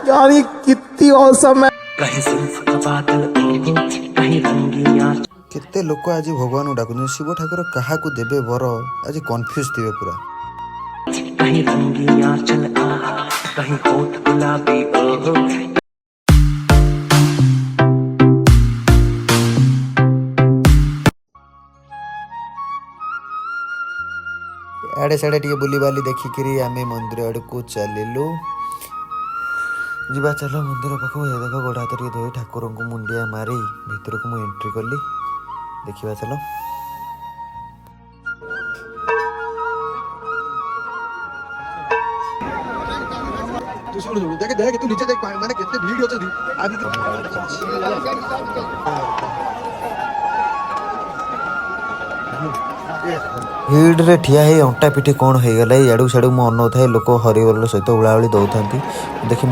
यार ये कितनी औसम है। केते लोक आज भगवान डाकुन शिव ठाकुर क्या देवे वर आज कन्फ्यूज थे पूरा। कहीं रंगिया चल आहा कहीं होठ गुलाबी ओहो। आड़े साड़े टे बुली बाली देखिकी आम मंदिर आड़ को चलू जी चलो मंदिर पाख देख गोड़ हाथ टे धोई ठाकुर को मुंडिया मारी भीतर को मुझे एंट्री कली देखा चलो। तू शुरू देख देख तू नीचे देख माने कितने भीड़ होती आदि भीड़ रे ठिया हे अंटा पिठी कौन हो गला याड़ू साड़ू मो अनु थाए लोक हरिबोल सहित उड़ाउली दौरान देखी